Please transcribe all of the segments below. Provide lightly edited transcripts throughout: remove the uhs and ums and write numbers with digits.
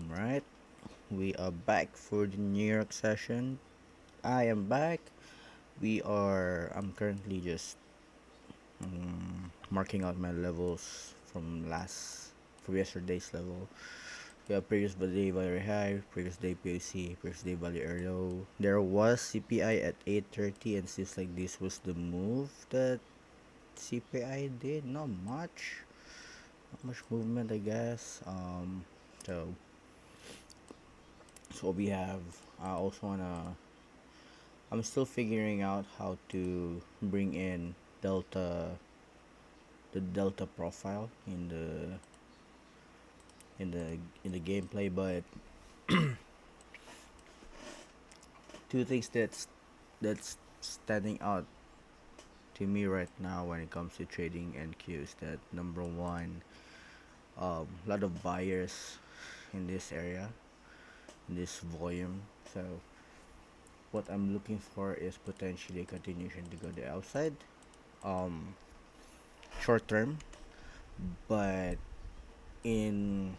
Right, we are back for the New York session. I am back. I'm currently just marking out my levels from yesterday's level. Yeah, previous day very high, previous day POC, previous day very low. There was CPI at 8:30, and seems like this was the move that CPI did. Not much movement, I guess. So so we have. I also wanna I'm still figuring out how to bring in the delta profile in the gameplay, but two things that's standing out to me right now when it comes to trading NQ is that number one, a lot of buyers in this area, in this volume. So what I'm looking for is potentially a continuation to go the outside, um, short term, but in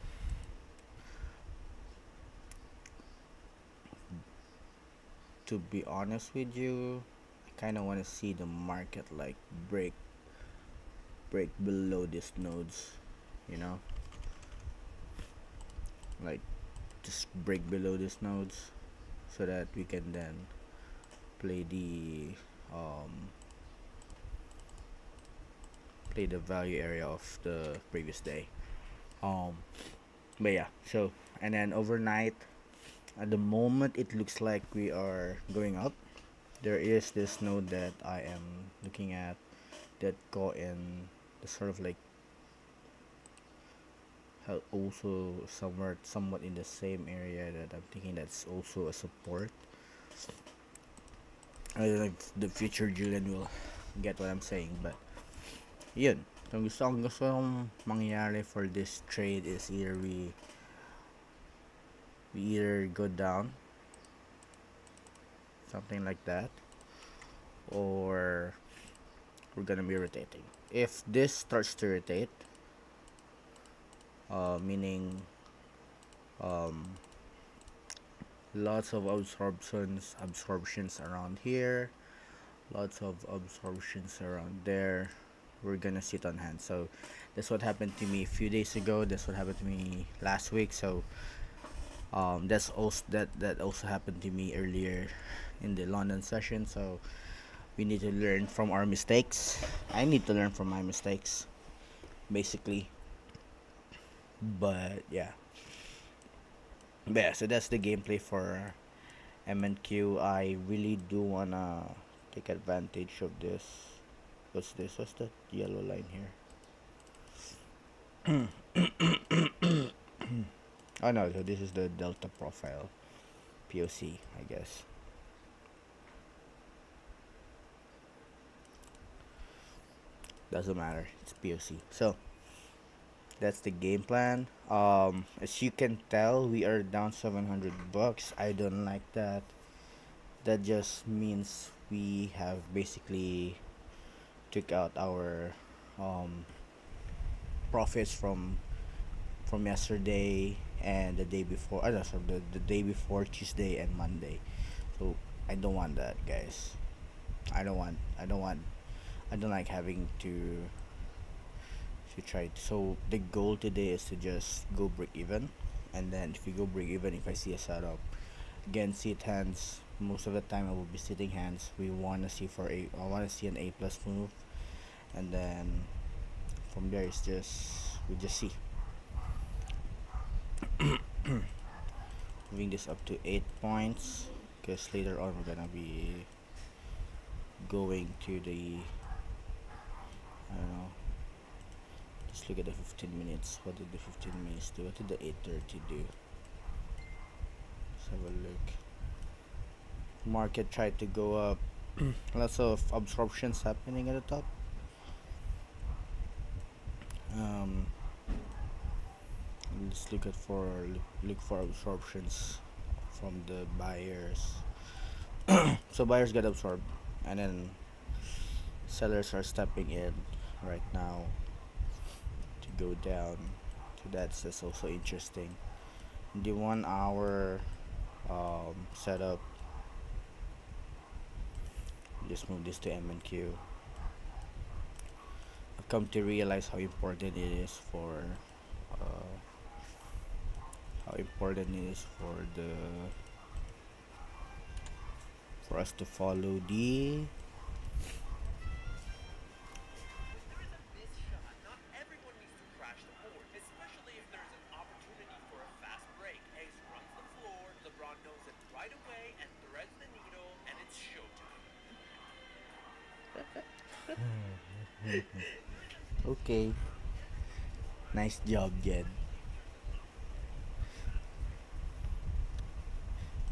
to be honest with you, I kind of want to see the market like break below these nodes, you know, like just break below these nodes so that we can then play um the value area of the previous day. Um, but yeah, so and then overnight, at the moment it looks like we are going up. There is this node that I am looking at that go in the sort of like also somewhat in the same area that I'm thinking that's also a support. I don't know if the future Julian will get what I'm saying, but yun. So ang gusto kong mangyari for this trade is we either go down, something like that, or we're gonna be rotating. If this starts to rotate, meaning um, lots of absorptions around here, lots of absorptions around there, we're gonna sit on hand. So that's what happened to me a few days ago, that's what happened to me last week. So that also happened to me earlier in the London session. So we need to learn from our mistakes. I need to learn from my mistakes, basically. But yeah, so that's the gameplay for MNQ. I really do wanna take advantage of this. What's this? What's that yellow line here? Oh no, so this is the delta profile POC, I guess. Doesn't matter. It's POC. So that's the game plan. As you can tell, we are down $700. I don't like that. That just means we have basically took out our um, profits from yesterday and the day before. No, sorry, the day before Tuesday and Monday. So I don't want that, guys. I don't want. I don't want. I don't like having to try. So the goal today is to just go break even, and then if we go break even, if I see a setup, again sit hands. Most of the time I will be sitting hands. We want to see for a. I want to see an A plus move, and then from there it's just we just see. Moving this up to 8 points, because later on we're gonna be going to the I don't know. Let's look at the 15 minutes. What did the 15 minutes do? What did the 8:30 do? Let's have a look. Market tried to go up. Lots of absorptions happening at the top. Um, let's look for absorptions from the buyers. So buyers get absorbed, and then sellers are stepping in right now to go down. So that's also interesting. the 1 hour setup. Just move this to MNQ. I've come to realize uh, how important it is for us to follow the okay. Nice job, Jed.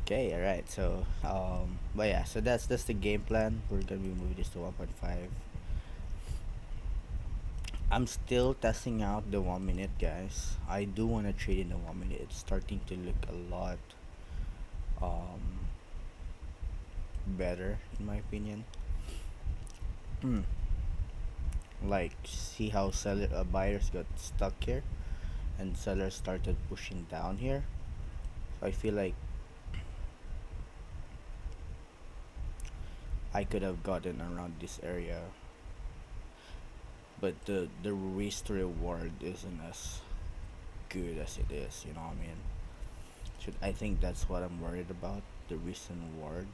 Okay, alright. So, but yeah, so that's the game plan. We're gonna be moving this to 1.5. I'm still testing out the 1 minute, guys. I do want to trade in the 1 minute. It's starting to look a lot um better in my opinion. Like, see how buyers got stuck here, and sellers started pushing down here. So I feel like I could have gotten around this area, but the risk to reward isn't as good as it is. You know what I mean? I think that's what I'm worried about. The risk and reward,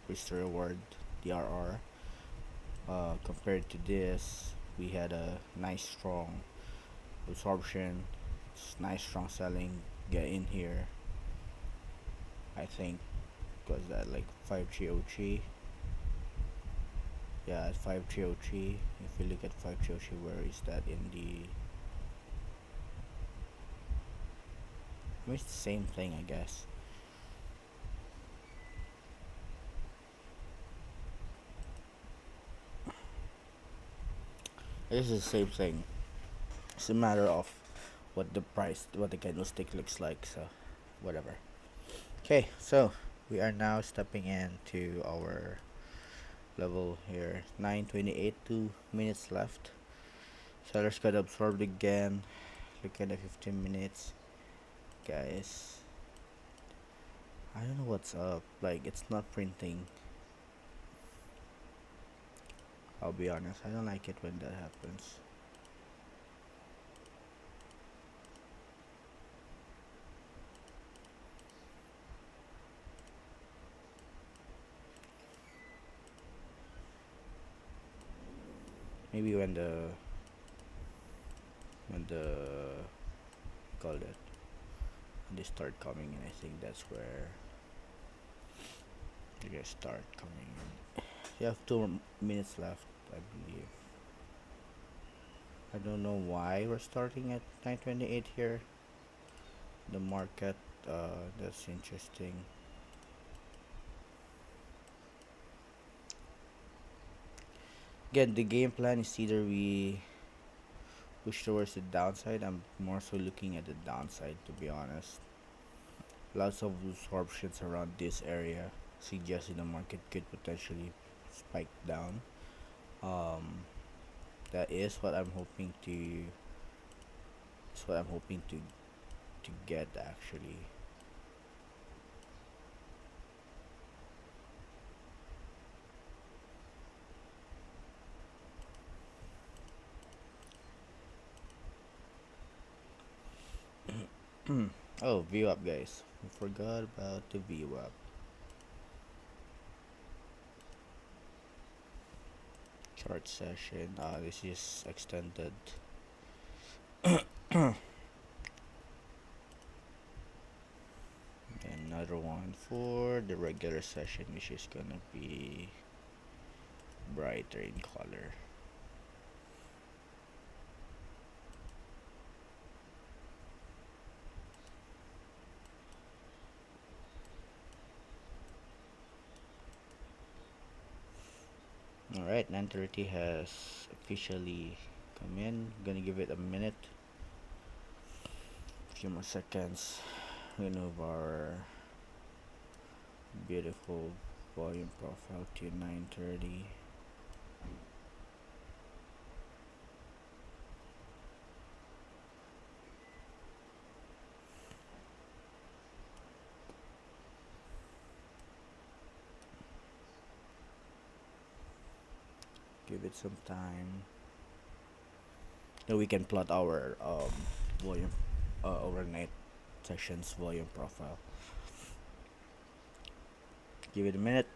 risk to reward, DRR. Compared to this, we had a nice strong absorption, nice strong selling. Get in here. I think was that like 5303. Yeah, at 5303. If you look at 5303, where is that in the? I mean, it's the same thing, I guess. It's the same thing. It's a matter of what the candlestick looks like. So, whatever. Okay, so we are now stepping into our level here. 9:28, 2 minutes left. Sellers got absorbed again. Look at the 15 minutes, guys. I don't know what's up. Like, it's not printing. I'll be honest. I don't like it when that happens. Maybe when the call it when they start coming in, I think that's where you guys start coming in. You have 2 minutes left, I believe. I don't know why we're starting at 9:28 here. The market, that's interesting. Again, the game plan is either we push towards the downside. I'm more so looking at the downside, to be honest. Lots of absorptions around this area suggesting the market could potentially spike down. Um, that is what I'm hoping to. That's what I'm hoping to get actually. Oh, view up, guys. We forgot about the view up. Chart session. This is extended. Another one for the regular session, which is gonna be brighter in color. Alright, 9:30 has officially come in. Gonna give it a minute, a few more seconds. Remove our beautiful volume profile to 9:30. Give it some time. Then we can plot our volume overnight sessions volume profile. Give it a minute.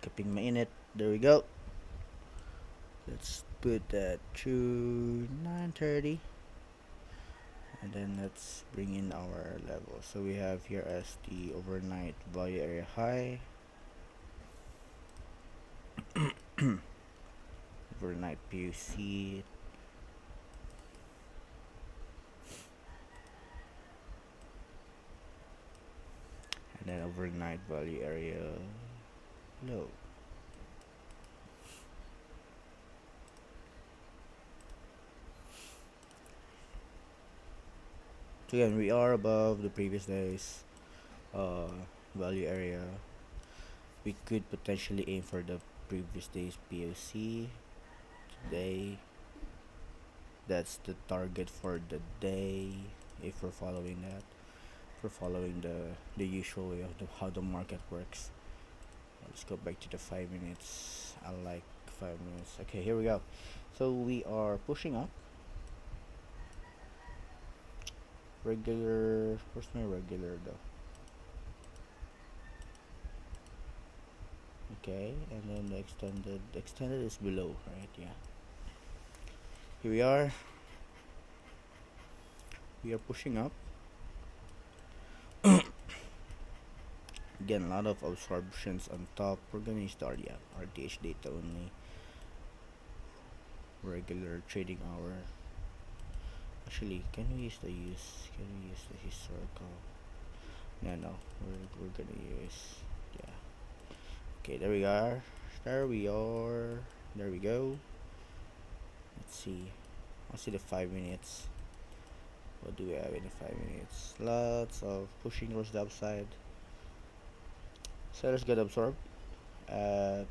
Keeping mainit. There we go. Let's put that to 9:30, and then let's bring in our level. So we have here as the overnight value area high, overnight PUC, and then overnight value area low. So again, we are above the previous day's uh, value area. We could potentially aim for the previous day's POC today. That's the target for the day if we're following that. If we're following the usual way of how the market works. Let's go back to the 5 minutes. I like 5 minutes. Okay, here we go. So we are pushing up. Regular. Where's my regular though? Okay, and then the extended. The extended is below, right? Yeah. Here we are. We are pushing up. Again, a lot of absorptions on top. We're gonna use the RTH data only. Regular trading hour. Actually, can we use the historical? No, we're gonna use, yeah. Okay, there we are. There we are. There we go. Let's see. I'll see the 5 minutes. What do we have in the 5 minutes? Lots of pushing towards the upside. Sellers get absorbed at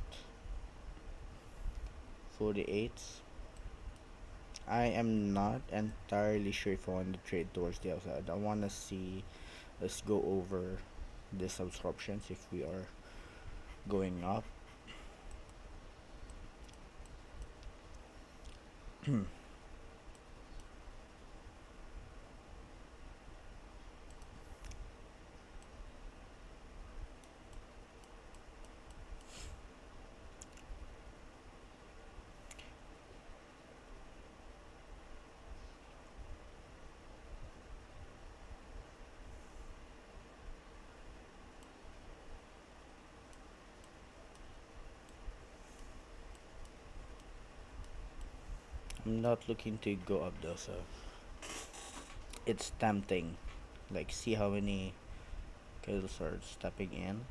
48. I am not entirely sure if I want to trade towards the upside. I want to see us go over this absorptions if we are going up. I'm not looking to go up though, so it's tempting. Like, see how many candles are stepping in.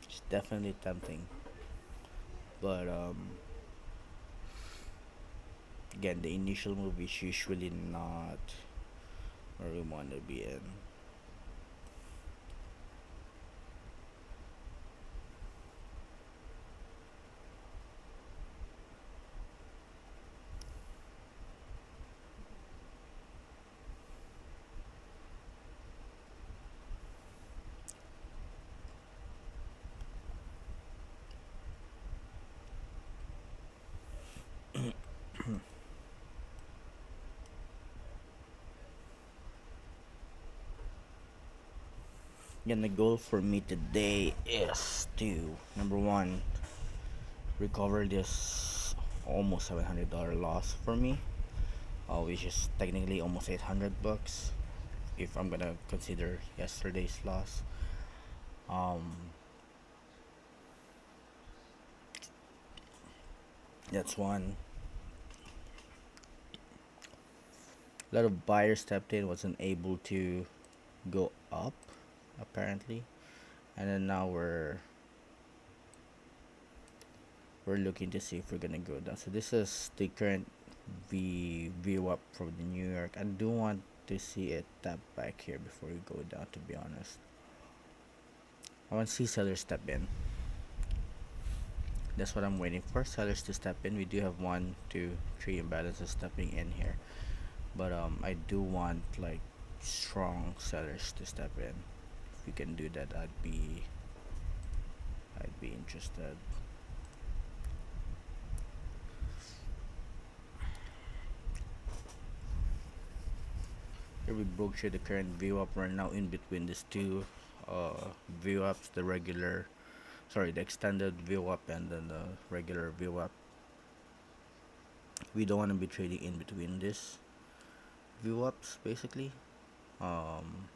It's definitely tempting, but again, the initial move is usually not where we want to be in. Again, the goal for me today is to, number one, recover this almost $700 loss for me, which is technically almost $800 if I'm gonna consider yesterday's loss. Um, that's one. A lot of buyers stepped in, wasn't able to go up apparently, and then now we're looking to see if we're gonna go down. So this is the current view up from the New York. I do want to see it tap back here before we go down, to be honest. I want to see sellers step in. That's what I'm waiting for, sellers to step in. We do have 1, 2, 3 imbalances stepping in here, but I do want like strong sellers to step in. If we can do that, I'd be interested. Here we broke through the current VWAP. We're now in between these two VWAPs, the regular, sorry, the extended VWAP and then the regular VWAP. We don't want to be trading in between this VWAPs basically. Um,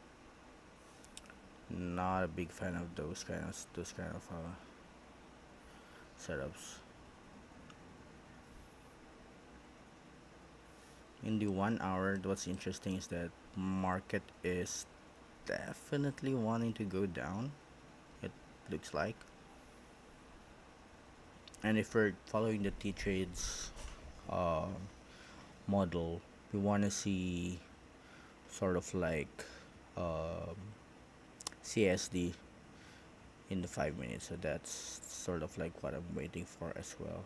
Not a big fan of those kind of setups. In the 1 hour, what's interesting is that market is definitely wanting to go down. It looks like, and if we're following the T trades uh, model, we want to see sort of like um, CSD in the 5 minutes. So that's sort of like what I'm waiting for as well.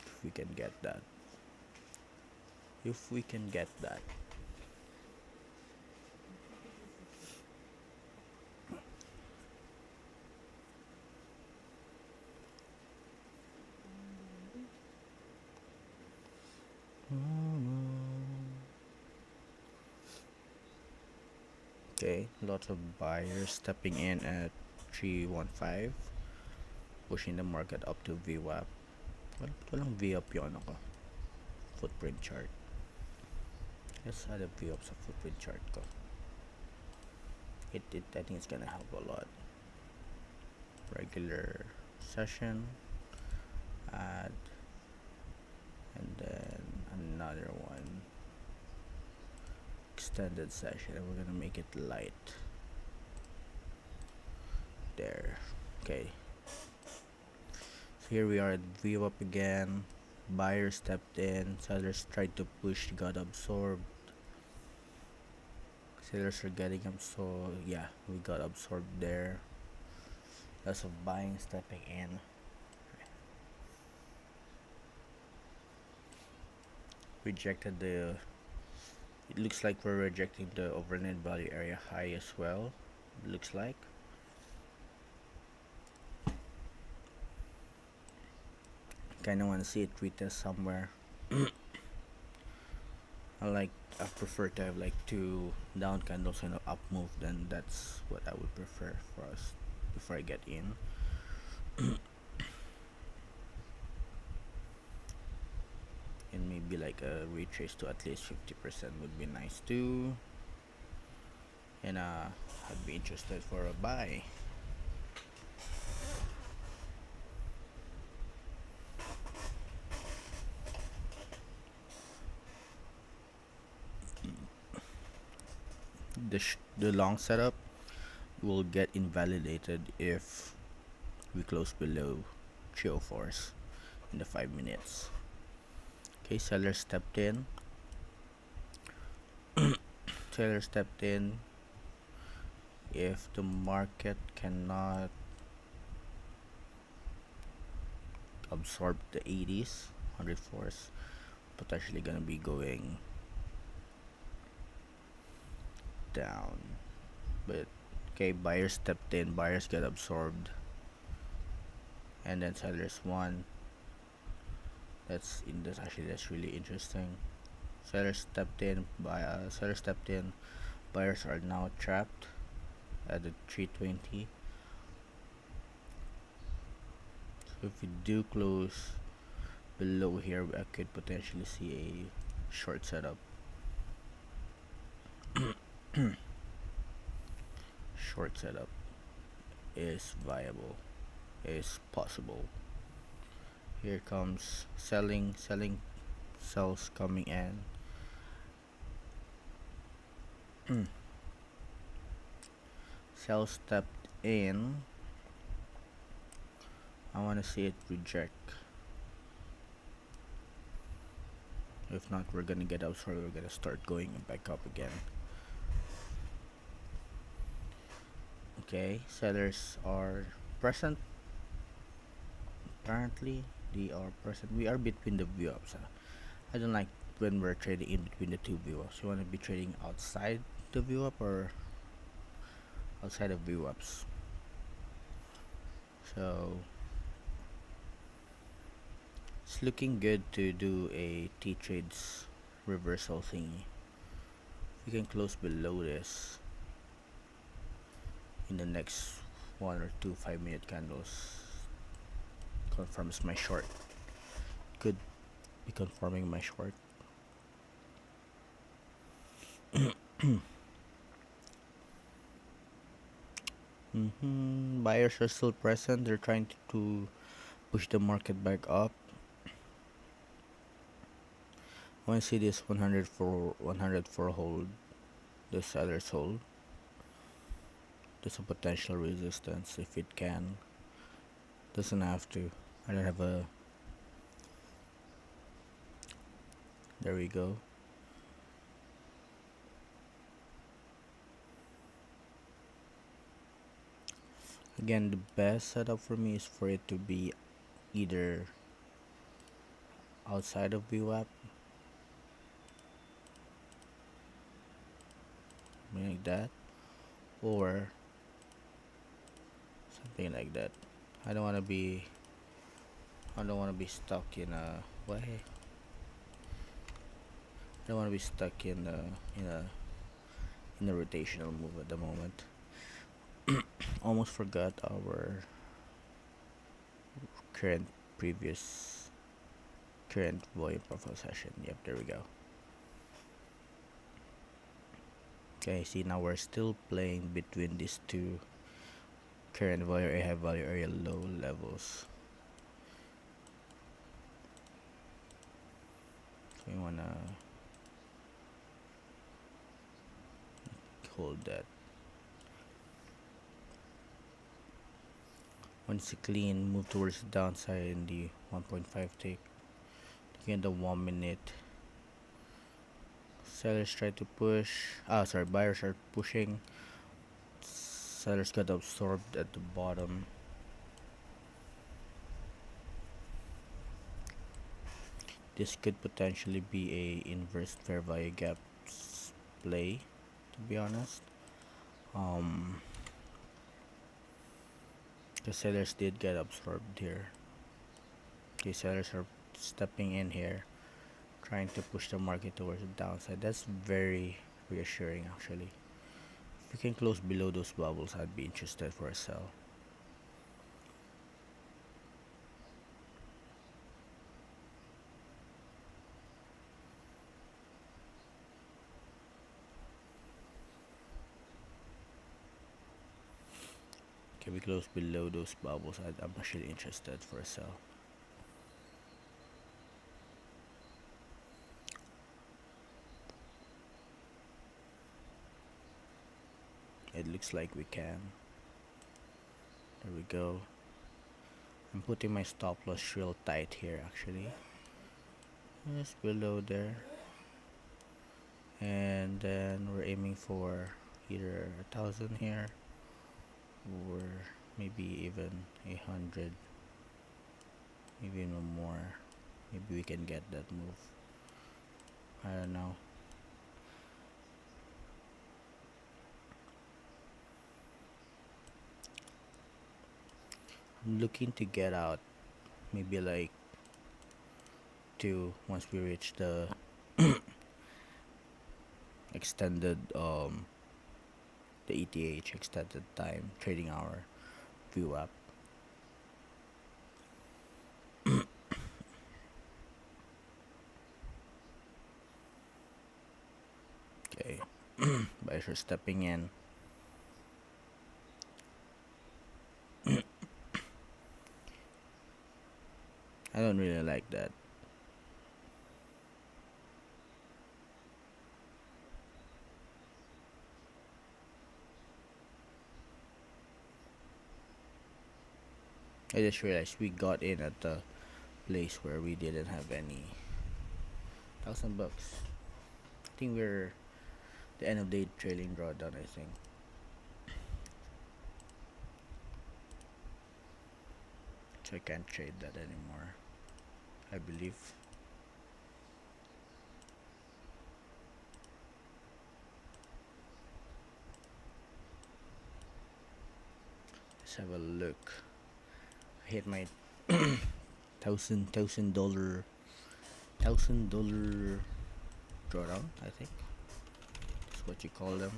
If we can get that. If we can get that. Okay, lots of buyers stepping in at 315, pushing the market up to VWAP. Walang VWAP yun ako. Footprint chart. Let's add a VWAP sa footprint chart ko. I think it's gonna help a lot. Regular session, add, and then another one. Extended session, and we're gonna make it light. There. Okay. So here we are at VWAP again. Buyers stepped in, sellers tried to push, got absorbed. Sellers are getting absorbed. Yeah, we got absorbed there. Lots of buying stepping in. Rejected the. It looks like we're rejecting the overnight value area high as well. It looks like. Kinda wanna see it retest somewhere. I prefer to have like two down candles and an up move. Then that's what I would prefer for us before I get in. And maybe like a retrace to at least 50% would be nice too. And I'd be interested for a buy. The long setup will get invalidated if we close below 304s in the 5 minutes. Okay, seller stepped in. Seller stepped in. If the market cannot absorb the 80s, 104s, potentially gonna be going down. But okay, buyers stepped in, buyers get absorbed, and then sellers won. That's really interesting. Sellers stepped in, buyers are now trapped at the 320. So if we do close below here, I could potentially see a short setup. Short setup is viable, is possible. Here comes selling, sells coming in. Sell stepped in. I want to see it reject. If not, we're gonna get out, so we're gonna start going back up again. Okay, sellers are present. Apparently, they are present. We are between the view ups. I don't like when we're trading in between the two view ups. You want to be trading outside the view up or outside of view ups? So it's looking good to do a T trades reversal thingy. You can close below this in the next one or two 5-minute candles. Confirms my short. Could be confirming my short. Buyers are still present. They're trying to push the market back up. I want to see this 104 hold. The seller's hold. There's a potential resistance if it can. Doesn't have to. I don't have a. There we go. Again, the best setup for me is for it to be either outside of VWAP, like that, or something like that. I don't want to be. I don't want to be stuck in a way. I don't want to be stuck in a in a rotational move at the moment. Almost forgot our current previous current volume profile session. Yep, there we go. Okay, see now we're still playing between these two current value area, high value area, low levels. So we wanna hold that. Once you clean, move towards the downside in the 1.5 tick. Taking the 1 minute. Sellers try to push. Buyers are pushing. Sellers got absorbed at the bottom. This could potentially be a inverse fair value gap play, to be honest. The sellers did get absorbed here. The sellers are stepping in here, trying to push the market towards the downside. That's very reassuring, actually. If we can close below those bubbles, I'd be interested for a sell. Can we close below those bubbles? I'm actually interested for a sell. It looks like we can. There we go. I'm putting my stop loss real tight here, actually. Just below there. And then we're aiming for either 1,000 here, or maybe even 100, maybe even more. Maybe we can get that move. I don't know. I'm looking to get out maybe like once we reach the extended the ETH extended time trading hour VWAP. Okay. Buyers are stepping in. I don't really like that. I just realized we got in at the place where we didn't have any. $1,000. I think we're the end of day trailing drawdown, I think. So I can't trade that anymore, I believe. Let's have a look. I hit my thousand dollar drawdown. I think that's what you call them.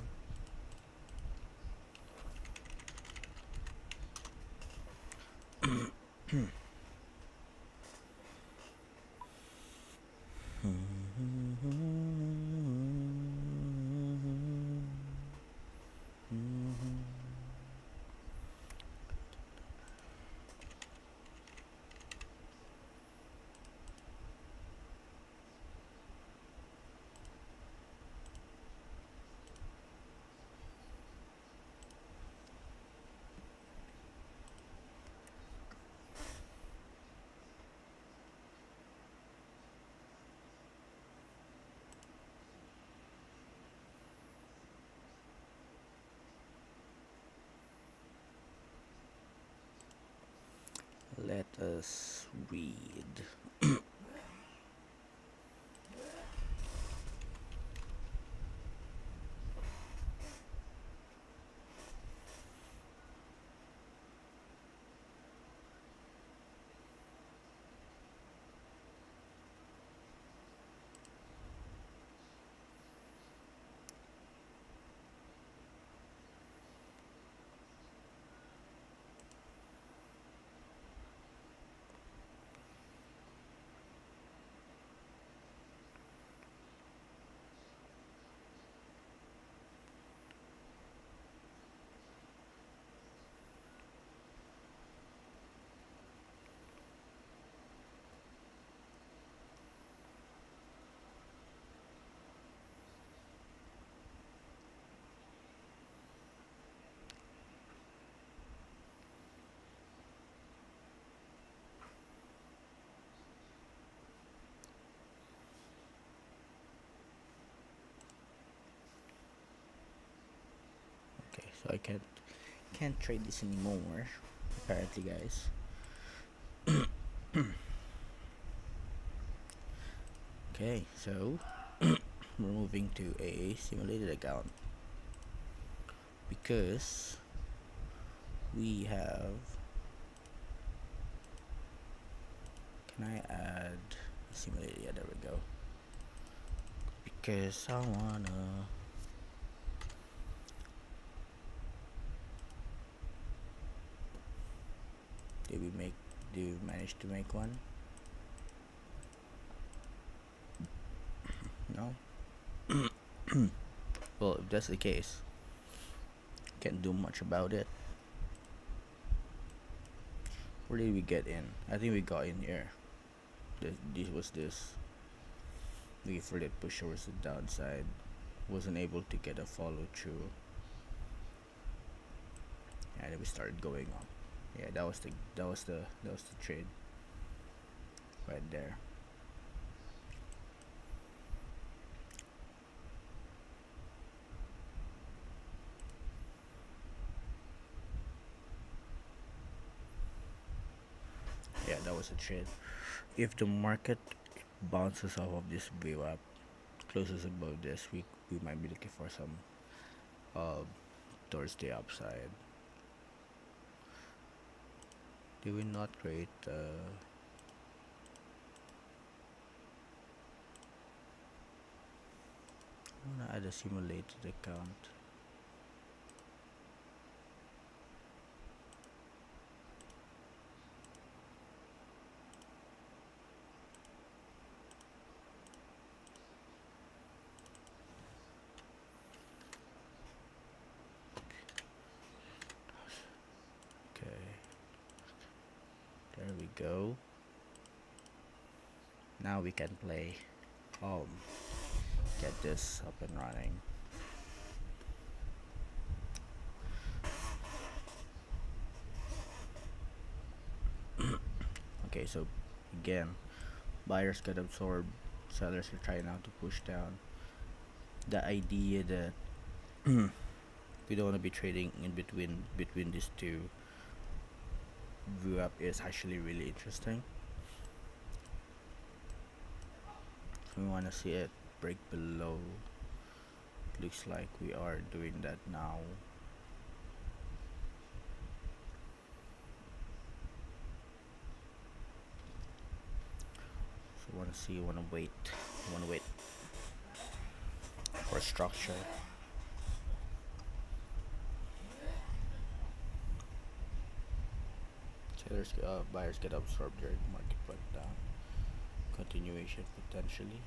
Let us read. Okay, so I can't trade this anymore. Apparently, guys. Okay, so we're moving to a simulated account because we have. Can I add simulated? Yeah, there we go. Because I wanna. Did we make? Did we manage to make one? No. Well, if that's the case, can't do much about it. Where did we get in? I think we got in here. This was this. We for that push towards the downside. Wasn't able to get a follow through. And then we started going up. Yeah, that was the trade right there. Yeah, that was a trade. If the market bounces off of this VWAP, closes above this, we might be looking for some uh towards the upside. Did we not create I wanna add a simulated account. Okay, there we go. Now we can play. Um, get this up and running. Okay, so again, buyers get absorbed, sellers are trying now to push down. The idea that we don't want to be trading in between these two view up is actually really interesting. So we want to see it break below. Looks like we are doing that now. want to see, you want to wait, for structure. Sellers, buyers get absorbed during market went down. Continuation potentially.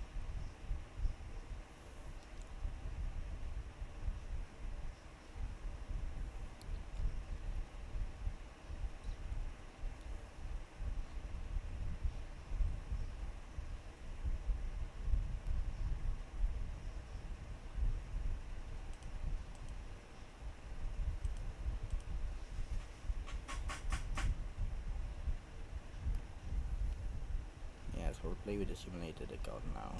Yeah, so we'll play with the simulated account now.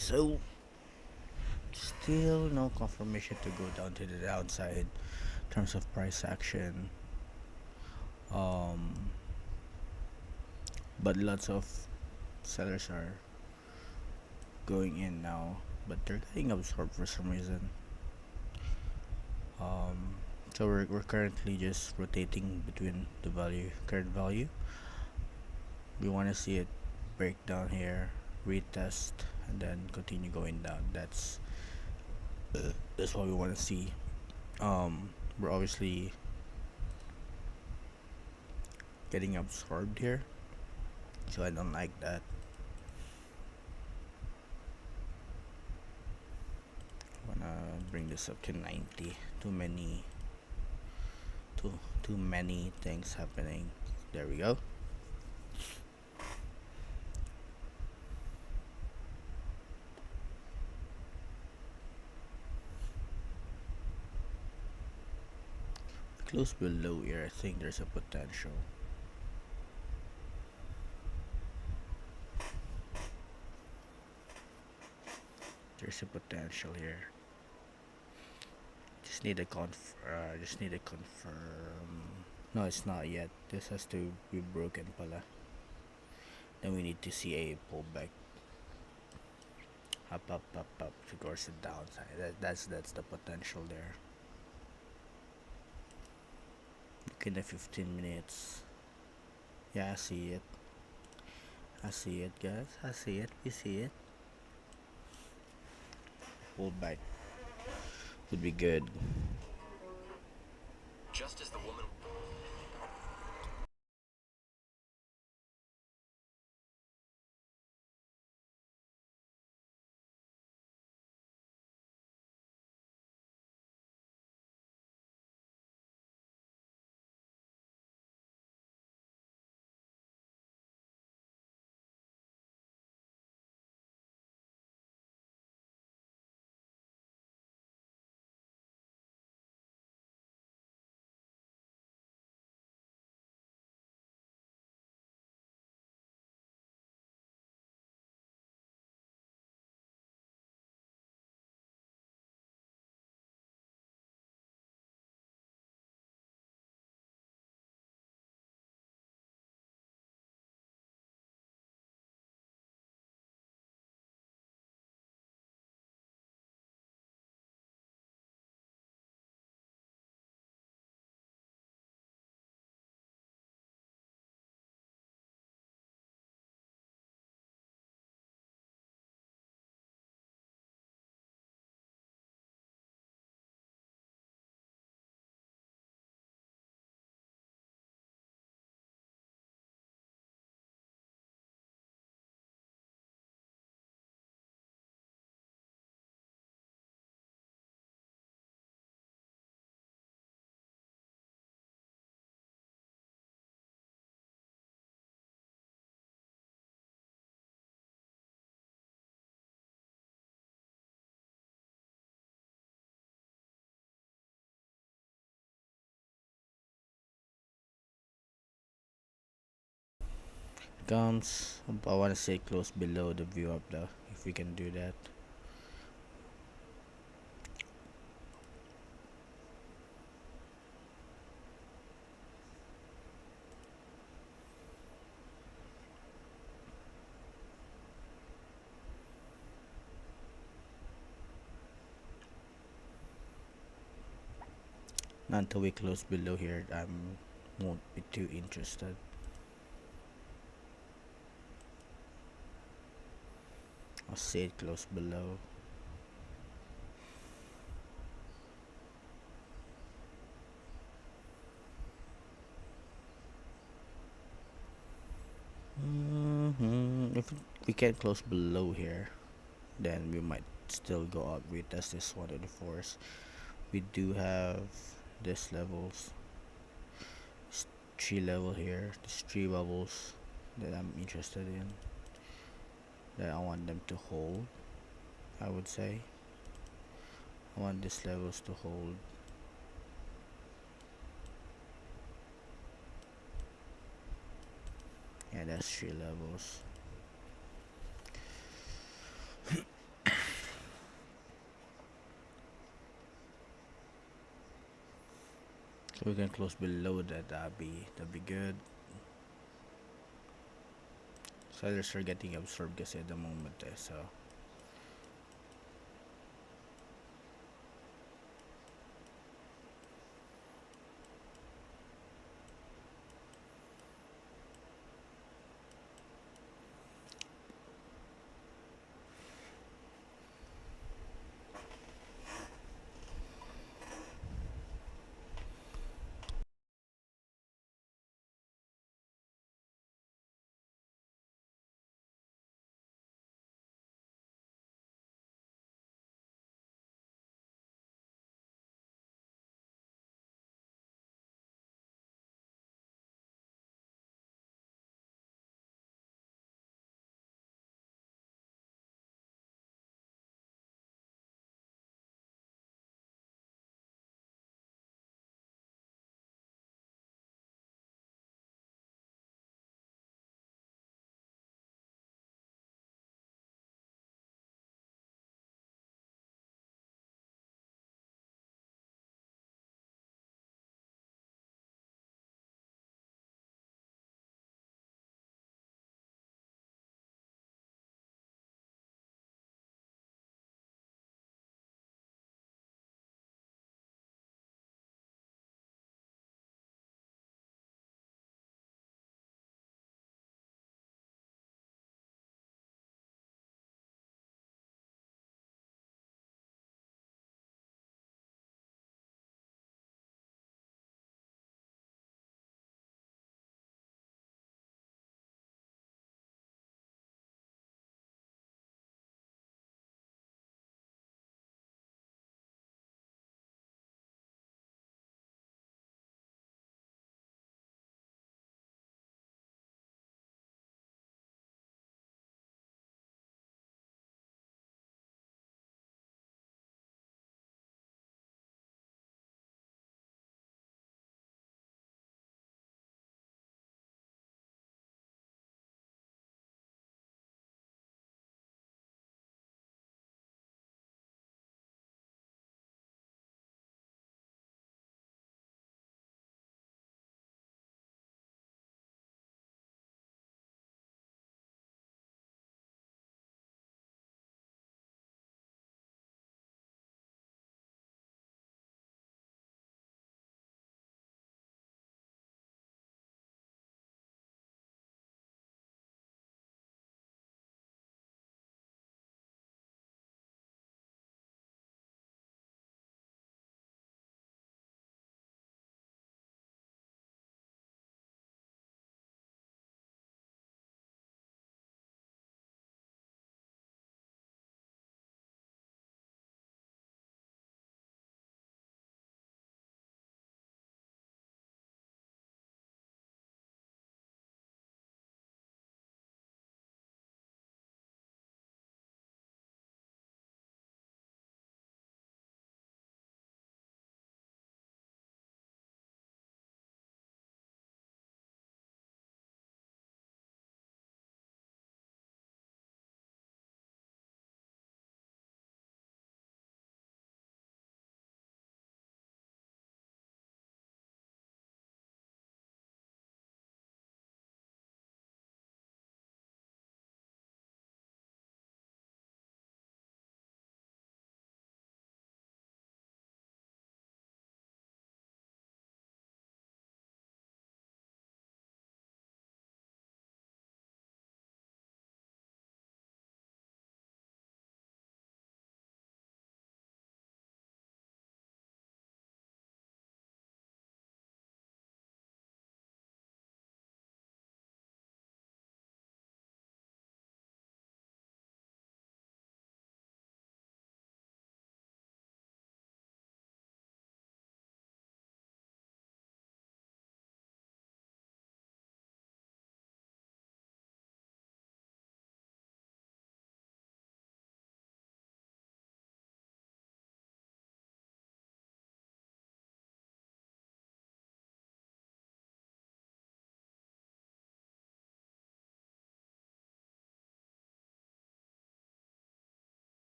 so still no confirmation to go down to the downside in terms of price action. Um, but lots of sellers are going in now, but they're getting absorbed for some reason. Um, so we're currently just rotating between the current value. We want to see it break down here, retest, and then continue going down. That's what we want to see. We're obviously getting absorbed here, so I don't like that. Wanna bring this up to 90. Too too many things happening. There we go. Close below here, I think there's a potential. There's a potential here. Just need to confirm. No, it's not yet. This has to be broken pala. Then we need to see a pullback. Up towards the downside. That's the potential there. Look at the 15 minutes. Yeah, I see it. I see it, guys. I see it. We see it. Pullback would be good. Just as the woman comes. I want to say close below the view up though, if we can do that. Not until we close below here, I won't be too interested. I'll say it close below. If we can close below here, then we might still go up, retest this one of the fours. We do have this levels, tree level here, this three bubbles that I'm interested in, that I want them to hold. I would say I want these levels to hold. Yeah, that's three levels. We can close below that. That'd be good. Sellers are getting absorbed kasi at the moment so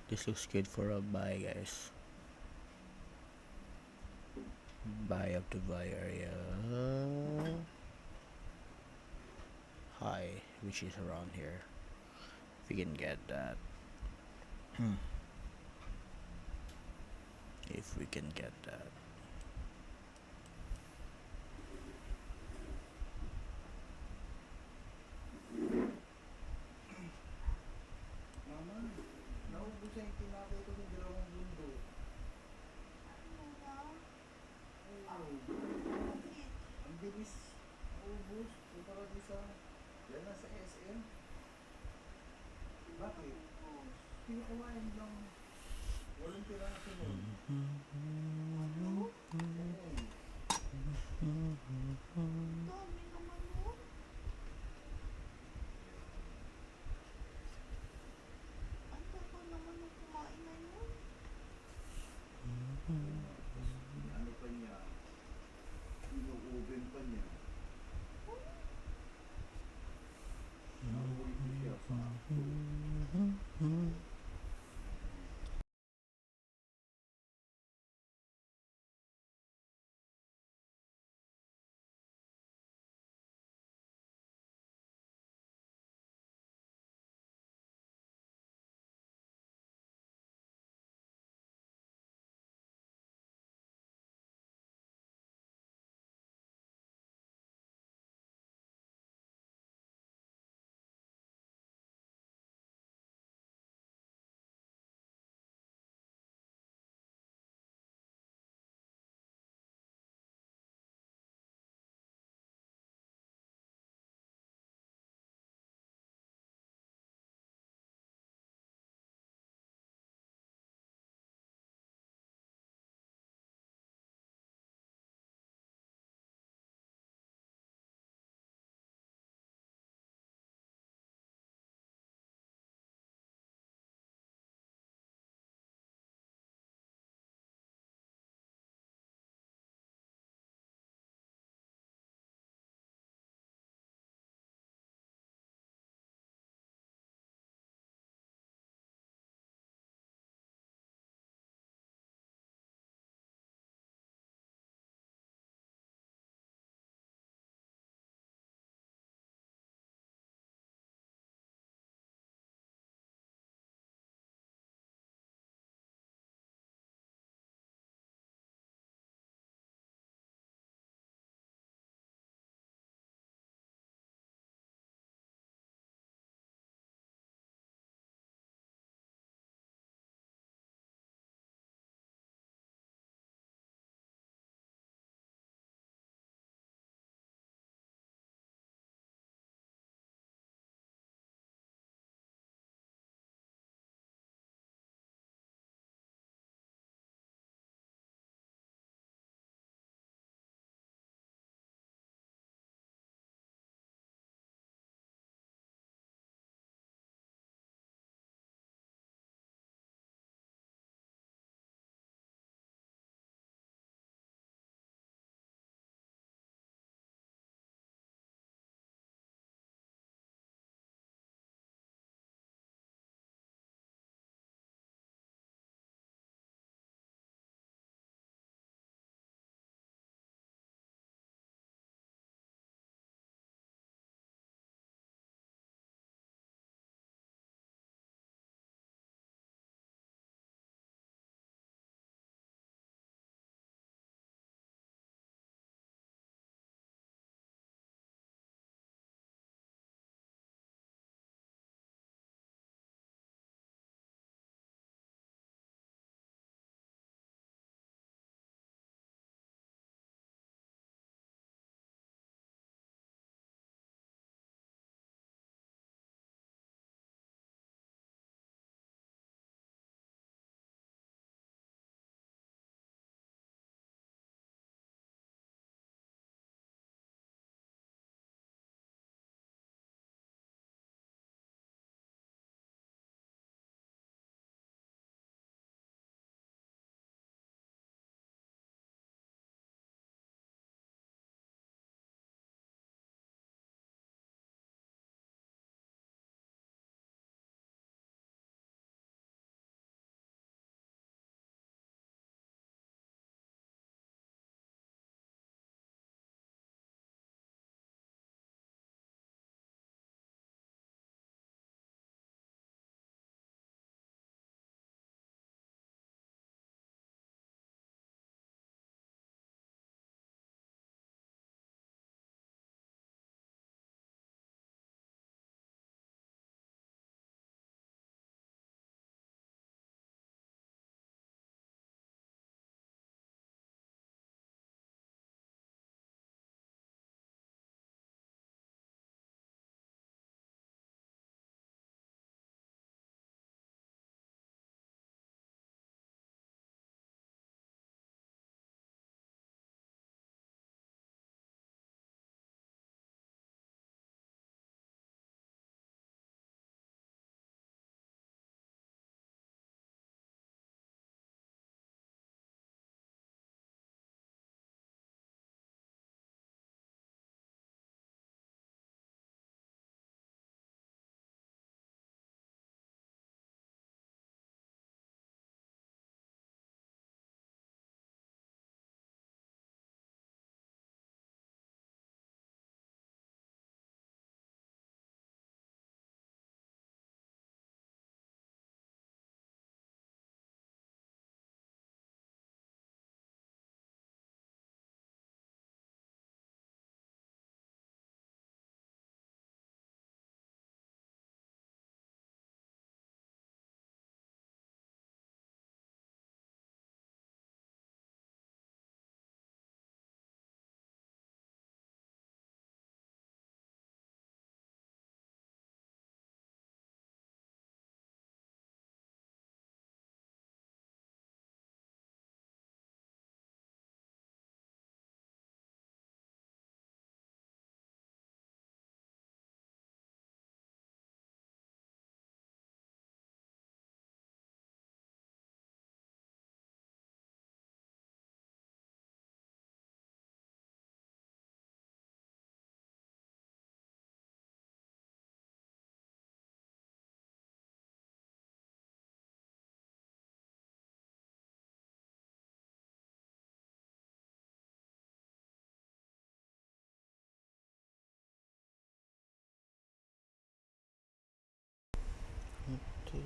This looks good for a buy, guys. Buy up to buy area high, which is around here. If we can get that. If we can get that. Mama, naubos na yung tinapay ko ng dalawang mundo. Oo. Ang bilis. Naubos. Kumpara din sa... Yan na sa SM. Bakit? Pinakawain lang. Walang piraso nun. Oo. Ano pa niya? Ino-oven pa niya. Nahuli ko siya sa ako.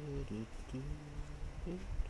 do, do, do, do.